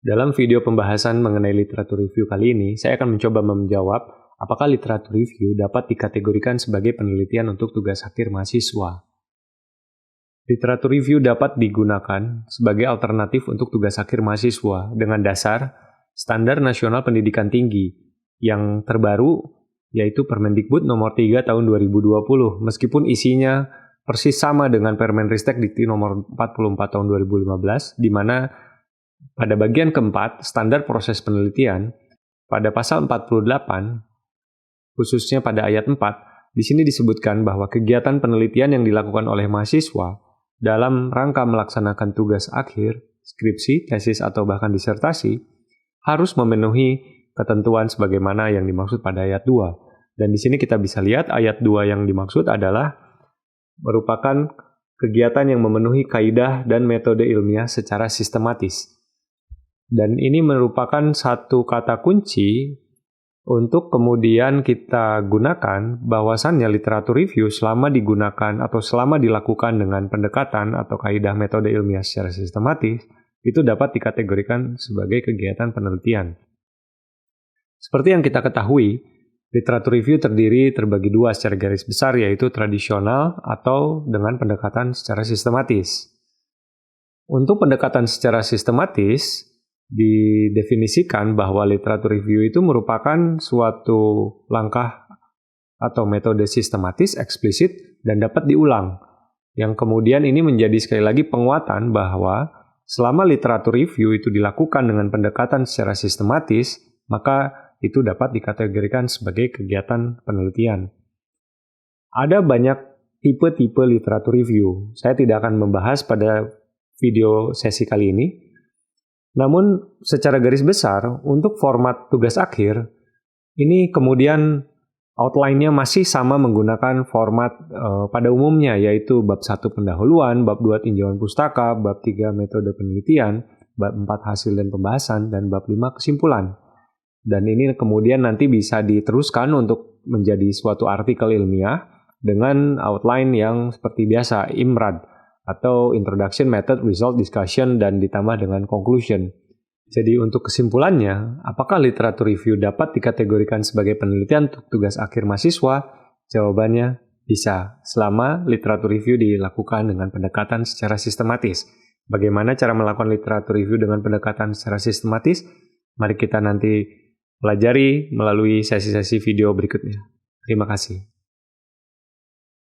Dalam video pembahasan mengenai literatur review kali ini, saya akan mencoba menjawab apakah literatur review dapat dikategorikan sebagai penelitian untuk tugas akhir mahasiswa. Literatur review dapat digunakan sebagai alternatif untuk tugas akhir mahasiswa dengan dasar Standar Nasional Pendidikan Tinggi yang terbaru yaitu Permendikbud nomor 3 tahun 2020, meskipun isinya persis sama dengan Permenristek Dikti nomor 44 tahun 2015, di mana pada bagian keempat, standar proses penelitian, pada pasal 48, khususnya pada ayat 4, di sini disebutkan bahwa kegiatan penelitian yang dilakukan oleh mahasiswa dalam rangka melaksanakan tugas akhir, skripsi, tesis, atau bahkan disertasi, harus memenuhi ketentuan sebagaimana yang dimaksud pada ayat 2. Dan di sini kita bisa lihat ayat 2 yang dimaksud adalah merupakan kegiatan yang memenuhi kaidah dan metode ilmiah secara sistematis. Dan ini merupakan satu kata kunci untuk kemudian kita gunakan bahwasannya literatur review selama digunakan atau selama dilakukan dengan pendekatan atau kaidah metode ilmiah secara sistematis, itu dapat dikategorikan sebagai kegiatan penelitian. Seperti yang kita ketahui, literatur review terbagi dua secara garis besar, yaitu tradisional atau dengan pendekatan secara sistematis. Untuk pendekatan secara sistematis, didefinisikan bahwa literatur review itu merupakan suatu langkah atau metode sistematis, eksplisit, dan dapat diulang. Yang kemudian ini menjadi sekali lagi penguatan bahwa selama literatur review itu dilakukan dengan pendekatan secara sistematis, maka itu dapat dikategorikan sebagai kegiatan penelitian. Ada banyak tipe-tipe literatur review. Saya tidak akan membahas pada video sesi kali ini. Namun, secara garis besar, untuk format tugas akhir, ini kemudian outline-nya masih sama menggunakan format pada umumnya, yaitu bab 1 pendahuluan, bab 2 tinjauan pustaka, bab 3 metode penelitian, bab 4 hasil dan pembahasan, dan bab 5 kesimpulan. Dan ini kemudian nanti bisa diteruskan untuk menjadi suatu artikel ilmiah dengan outline yang seperti biasa, IMRAD, atau Introduction, Method, Result, Discussion, dan ditambah dengan Conclusion. Jadi untuk kesimpulannya, apakah literatur review dapat dikategorikan sebagai penelitian untuk tugas akhir mahasiswa? Jawabannya bisa, selama literatur review dilakukan dengan pendekatan secara sistematis. Bagaimana cara melakukan literatur review dengan pendekatan secara sistematis? Mari kita nanti pelajari melalui sesi-sesi video berikutnya. Terima kasih.